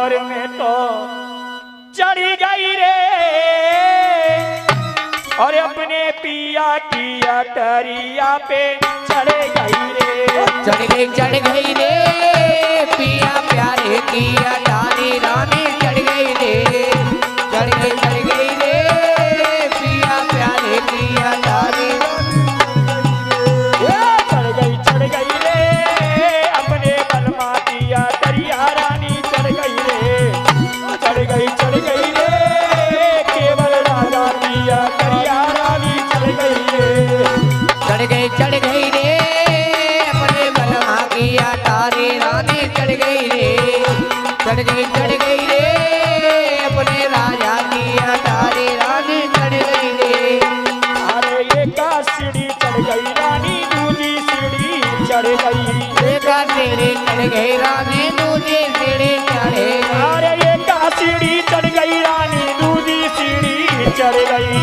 दौर में तो चढ़ी गई रे और अपने पिया की अटरिया पे चढ़ गई रे। चढ़ गई रे पिया प्यारे की अटारी रानी चढ़ गई रे। चढ़ गई रे पिया प्यारे की अटारी चढ़ गई रे अपने बलमा की अटरिया रानी चढ़ गई रे। चढ़ गई रे केवल राजा की अटरिया रानी चढ़ गई रे। चढ़ गई रे अपने बलमा की अटारी रानी चढ़ गई रे। चढ़ गई रे अपने राजा की अटारी रानी चढ़ गई रे। अरे एक सीढ़ी चढ़ गई रानी दूसरी सीढ़ी चढ़ गई। एक सीढ़ी चढ़ गई रानी दूसरी सीढ़ी चढ़ गई। अरे एक सीढ़ी चढ़ गई रानी दूसरी सीढ़ी चढ़ गई।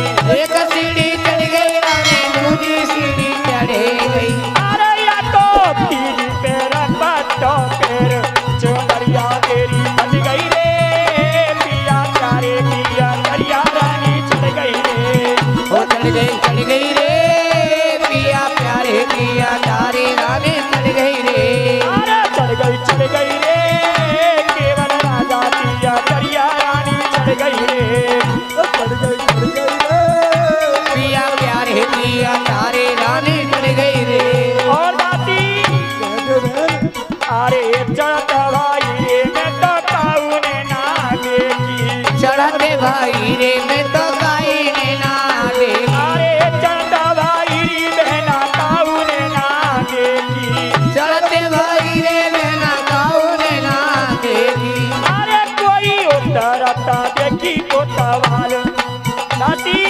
एक सीढ़ी चढ़ गई रानी दूसरी सीढ़ी चढ़ गई। अरे या तो तीन पैर बट्टो पैर चुनरिया तेरी बन गई रे पिया प्यारे पिया दरिया रानी चढ़ गई रे। वो चढ़ गई रे पिया प्यारे पिया तारी रानी चढ़ गई रे। अरे चढ़ गई रे केवल राजा पिया दरिया रानी चढ़ गई रे। चढ़ गई रे पिया प्यारे पिया तारी रानी चढ़ गई रे। और बाती अरे चढ़त भाई रे मैं तो काऊ ने ना देखी। चढ़ते भाई रे मैं तो गाई ने ना देखी। अरे चढ़ता भाई रे बहना काऊ ने ना देखी। चढ़ते भाई रे मैं ना गाऊ ने ना देखी। अरे कोई उतरता देखी तो सवाल नाती।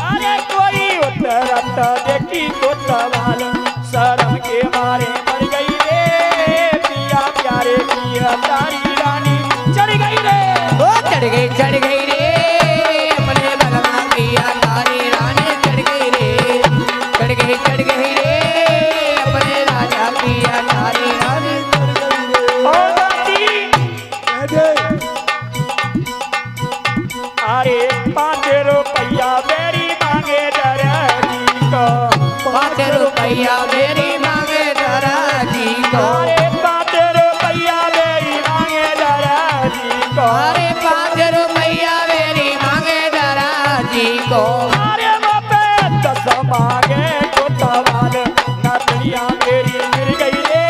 अरे कोई उतरता देखी तो सवाल शर्म के मारे मर गई रे पिया प्यारे पिया तारी रानी चढ़ गई रे। वो चढ़ गई रे अपने बलमा पिया तारी रानी चढ़ गई रे। चढ़ गई रे अपने राजा पिया तारी रानी चढ़ गई रे। और बाती अरे 5 रुपया मेरी मांगे दराजी को। 5 रुपया मेरी मांगे दराजी को। अरे 5 रुपया मेरी मांगे दराजी को। अरे 5 रुपया मेरी मांगे दराजी को। अरे बापे 10 मांगे को सवाल नदिया मेरी गिर गई रे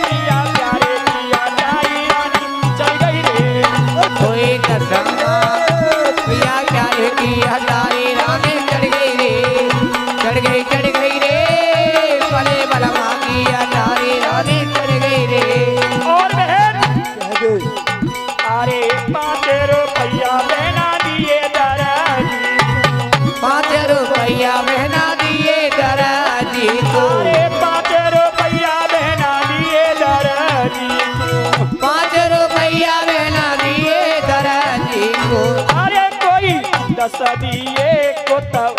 पिया प्यारे पिया तारी रानी चढ़ गई रे। कोई कसम पिया प्यारे की हटारी रानी चढ़ गई रे। चढ़ गई रे पले बलमा की हटारी रानी चढ़ गई रे। और बहन अरे 5 रुपया बहना दिए दराजी। 5 रुपया बहना दिए दराजी को। अरे 5 रुपया बहना दिए दराजी को। 5 रुपया बहना दिए दराजी को। अरे कोई 10 दिए को तब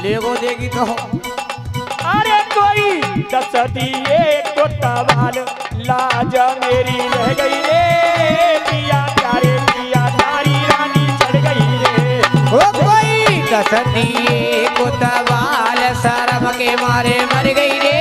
लेगो देगी तो। अरे कोई 10 दिए को सवाल लाज मेरी रह गई रे पिया प्यारे पिया तारी रानी चढ़ गई रे। ओ कोई 10 दिए को तवाल शर्म के मारे मर गई रे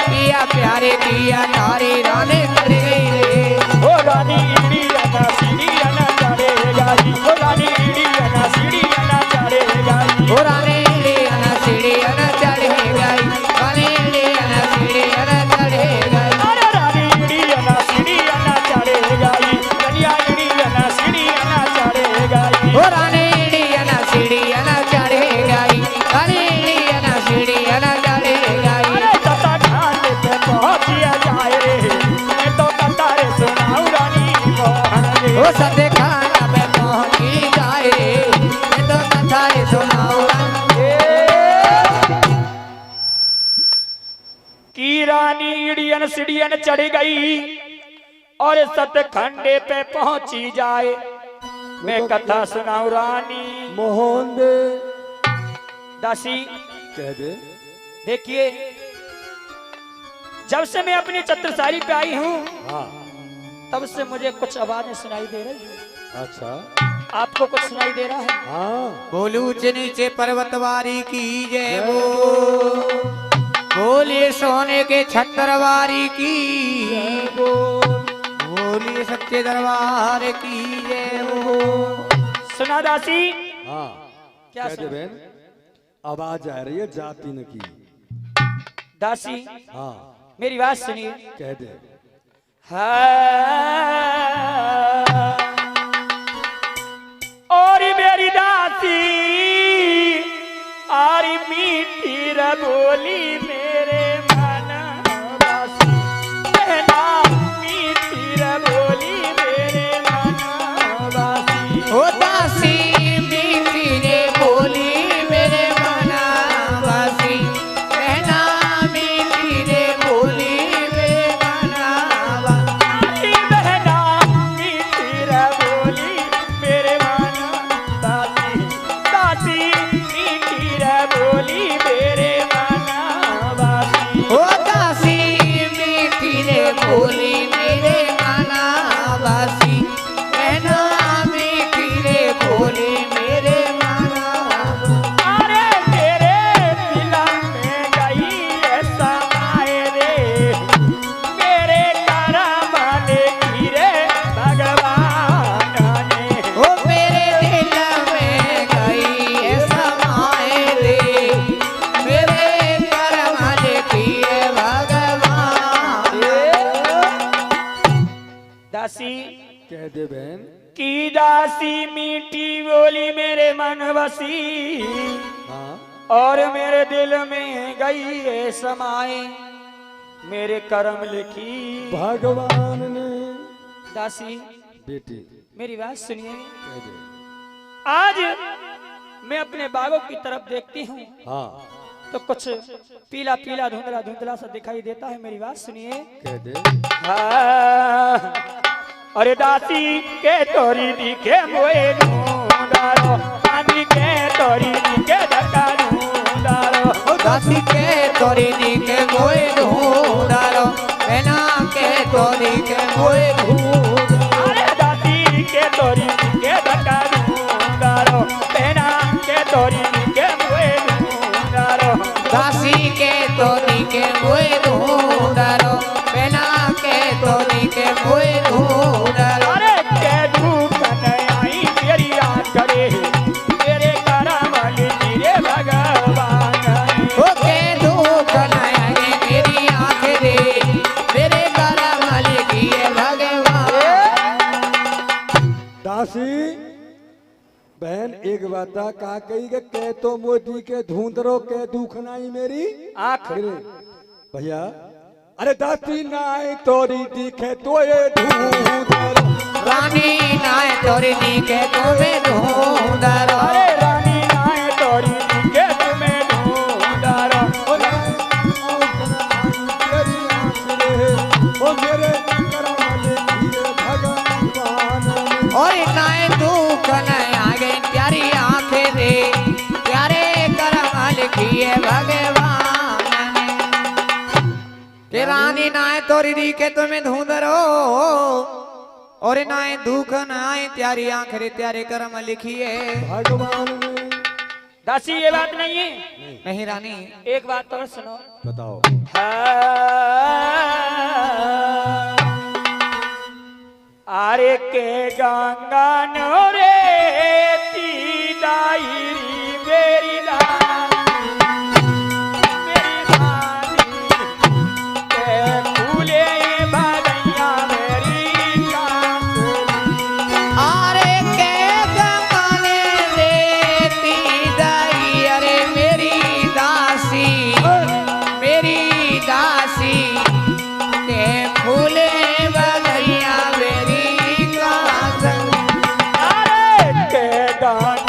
पिया प्यारे पिया तारी रानी चढ़ गई रे। ओ रानी इड़ी अना सीढ़ी अना चढ़े गाई। ओ रानी इड़ी अना सीढ़ी अना चढ़े गाई। ओ रानी ले अना सीढ़ी अना चढ़े गई। रानी ले अना सीढ़ी अना चढ़े गई। अरे रानी इड़ी अना सीढ़ी अना चढ़े गाई। कन्या इड़ी अना सीढ़ी अना चढ़े गाई। ओ रानी ले अना सीढ़ी अना चढ़े गई। रानी ले अना सीढ़ी अना चढ़े गई। अरे तता घाट पे पहुंचिया जाए रे मैं तो कतारे सुनाऊं रानी मोहन रे। ओ सते खाना पे पहुंची जाए मैं तो कथा सुनाऊं। की रानी इड़ियन सीढ़ियन चढ़ गई और सतखंडे पे पहुंची जाए मैं कथा सुनाऊं रानी मोहन दे दासी। कह दे। देखिए जब से मैं अपनी चतुरसारी पे आई हूँ हाँ तब से मुझे कुछ आवाजें सुनाई दे रही है। अच्छा आपको कुछ सुनाई दे रहा है? हाँ बोलू ऊंचे नीचे पर्वतवारी की जय बोलिए सोने के छतरवारी की बोलिए सच्चे दरबार की जय सुना दासी? हाँ क्या कह दे सुना? बहन आवाज आ रही है जाती न की। दासी हाँ मेरी बात सुनिए। कह दे और मेरी दासी आरी मीठी रे बोली मेरे मन वासी कहना मीठी रे बोली मेरे मन वासी। ओ दासी मीठी रे बोली मेरे मनावासी कहना मीठी रे बोली मेरे मनावासी। बहना मीठी रे बोली मेरे मन वासी दासी मीठी रे बोली मेरे मन वासी। ओ दासी मीठी रे बोली मेरे मनावासी कहना मीठी रे बोली मेरे मनावासी। अरे तेरे दिल में गई ऐसा माए रे मेरे करम लिखी रे भगवान ने। ओ मेरे दिल में गई समाए रे मेरे कर्म लिखिए भगवान। दासी कह दे बहन की दासी मीठी बोली मेरे मन बसी हाँ और मेरे दिल में गई है समाए मेरे कर्म लिखी। भगवान ने। दासी बेटी मेरी बात सुनिए। कह दे आज मैं अपने बागों की तरफ देखती हूँ हाँ तो कुछ पीला पीला धुंधला धुंधला सा दिखाई देता है। मेरी बात सुनिए। कह दे हाँ, अरे दासी के तोरी दिखे मोए ढूंढारो पानी के तोरी दिखे ढकारो। ओ दासी के तोरी दी के मोए ढूंढारो बिना के तोरी के मोए ढूंढारो। अरे दासी के तोरी दिखे ढकारो पेना के तोरी दिखे मोए ढूंढारो। दासी के तोरी के मोए ढूंढारो बिना के तोरी के मोए ढूंढारो। अरे के धूप आई तेरी याद करे मेरे करम लिखी रे भगवान ने। ओ के दुख नयने तेरी आँख रे मेरे कर्म लिखिए भगवान। दासी बहन एक बात का कही के कह तो मोदी के धुंधरो के दुखनाई मेरी आँख अरे भैया अरे दासी नाय तोरी दिखे तो ये धुंधरो। रानी नाय तोरी दी के तुम्हें ढूंढारो। अरे रानी नाय तोरी दिखे तुम्हें ढूंढारो। तेरी आँख रे ओ मेरे करम लिखिए भगवान ने। और नाय दुख न आगे प्यारी आँख रे प्यारे कर्म लिखिए भगवान ने। के रानी नाय तोरी दी के तुम्हें ढूंढरो और नाय दुख न आए त्यारी आँख रे त्यारे कर्म लिखिए। भगवान ने। दासी ये बात नहीं है। नहीं रानी एक बात और सुनो। बताओ अरे के गंगा नोरे ती दाईरी मेरी मेरी दानी के फूले भदैया मेरी कांसुरी। आरे के गमाने देती दाई अरे मेरी दासी के फूले बधैया मेरी कांसन। अरे के गान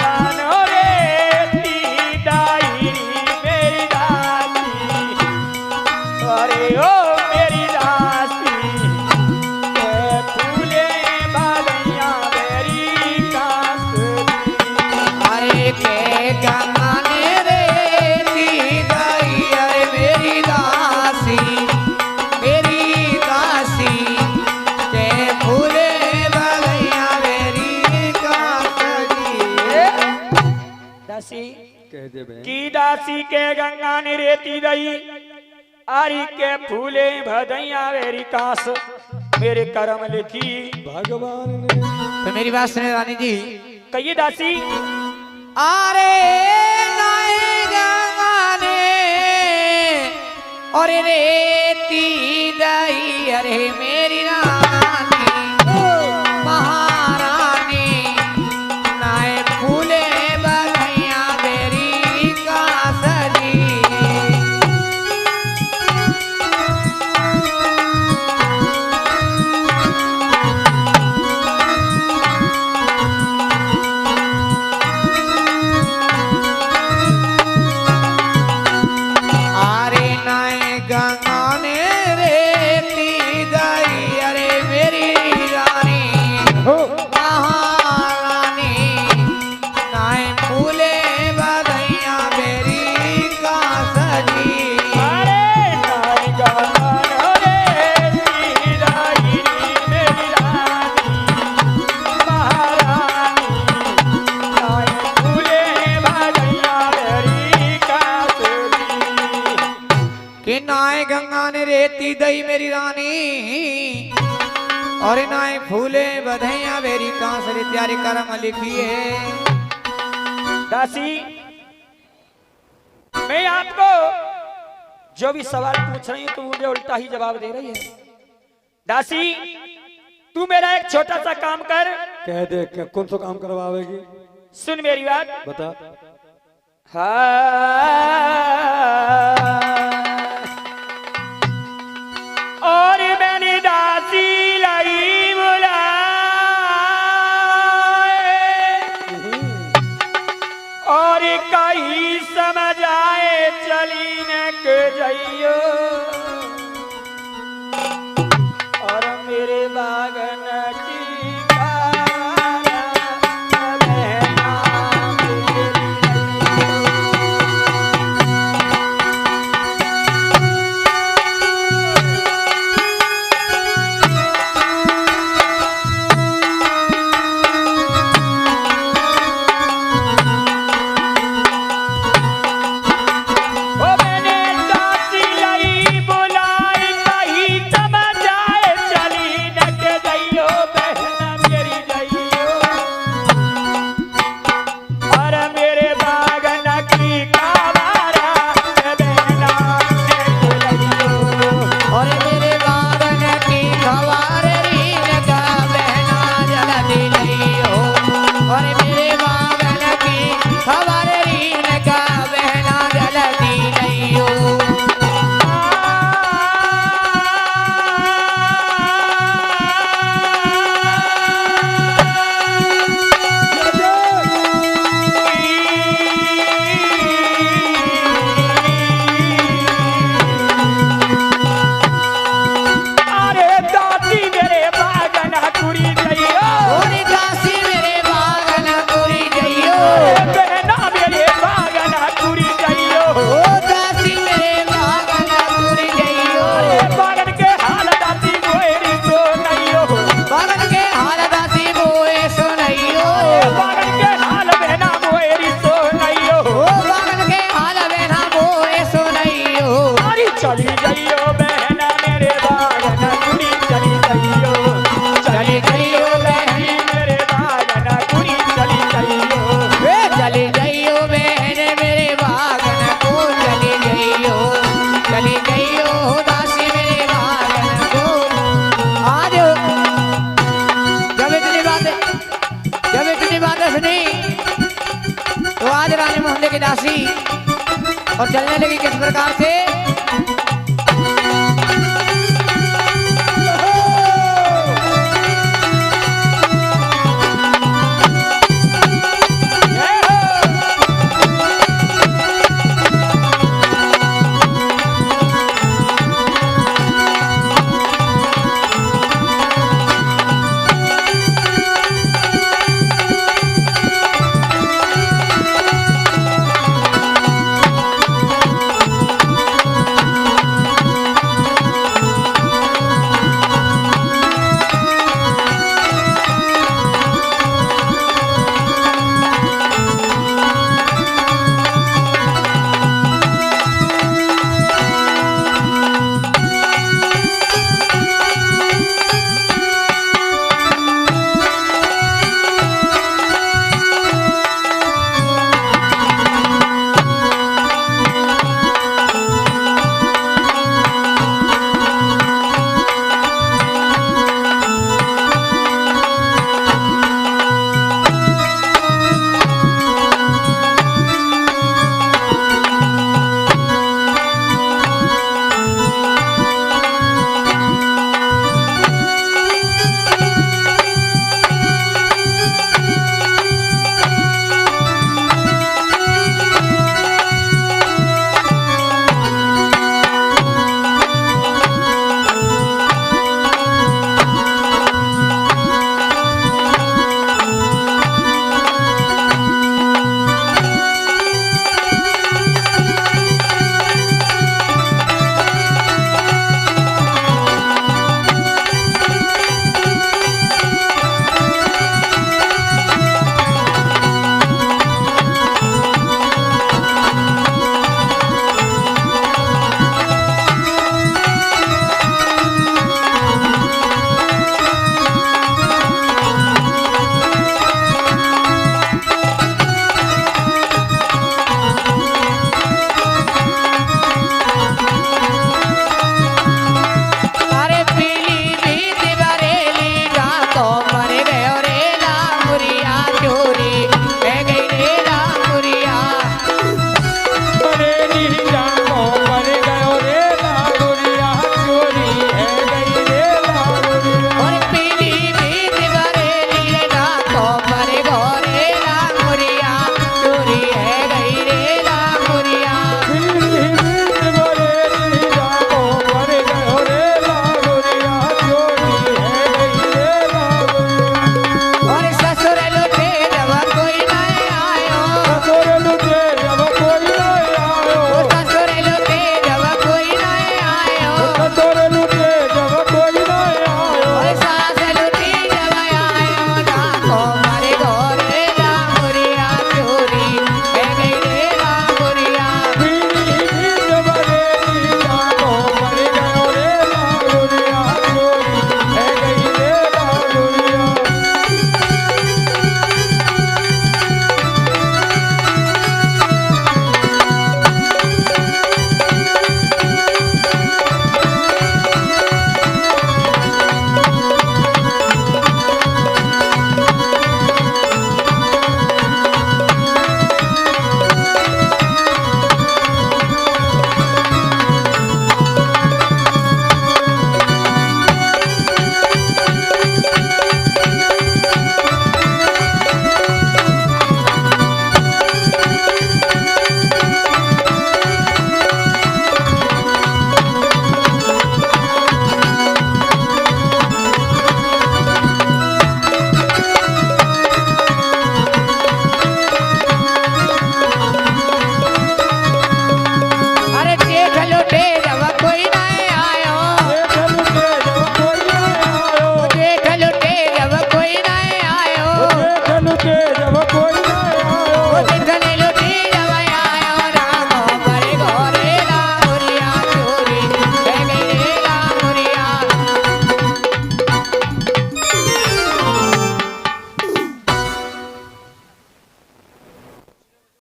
दे बहन। की दासी के गंगा ने रेती दई आरी के फूले भदैया वेरी कास मेरे कर्म लिखी। भगवान ने तो मेरी बात सुने रानी जी। कहिए दासी। अरे नाए गंगा ने और रेती दई अरे मेरी रानी महारानी नाए फूले बधैया मेरी कासली। अरे नाए गंगा ने रेती दई अरे मेरी रानी महारानी नाए फूले बधैया मेरी कासली। अरे नाई गंगा रेती दई मेरी रानी महारानी नाई फूले भदैया वेरी कासली। कि नाए गंगा ने रेती दई मेरी रानी और नाए फूले बधैया मेरी कांसरी त्यारे कर्म लिखिए। दासी मैं आपको जो भी सवाल पूछ रही हूँ तू मुझे उल्टा ही जवाब दे रही है। दासी तू मेरा एक छोटा सा काम कर। कह दे कौन सा काम करवावेगी? सुन मेरी बात। बता। और मैंने दासी लाई बुलाए और कहीं समझ आए चली न के जाइयो और मेरे बागन की कारा बहना मेरी ओ मैंने दासी लाई बुलाई कहीं समझ आए चली न के जाइयो बहना मेरी जाइयो और मेरे बागन की कावारा बहना मेरी जाइयो और मेरे बागन की खवारी लगा बहना जल्दी लियो और मेरे बागन की खवारी लगा बहना जल्दी लियो। अरे दादी मेरे बागन कुड़ी जाइयो और दासी मेरे बागन पूरी जइयो बहना मेरे बागन कुड़ी जाइयो ओ दासी मेरे बागन पूरी जइयो बागन के हाल दादी मोरी तो नइयो बागन के हाल दासी बोए सुनइयो बागन के हाल बहना मोरी तो नइयो ओ बागन के हाल बेना बोए सुनइयो। अरे चली जाइयो बहना मेरे बागन कुड़ी चली जाइयो चली जाइयो बहनी मेरे बागन कुड़ी चली जाइयो वे चली जाइयो बहन मेरे बागन को चली जाइयो दासी मेरे बागन को। आज जब इतनी बातें सुनी तो आज रानी मोहल्ले की दासी और चलने लगी किस प्रकार से।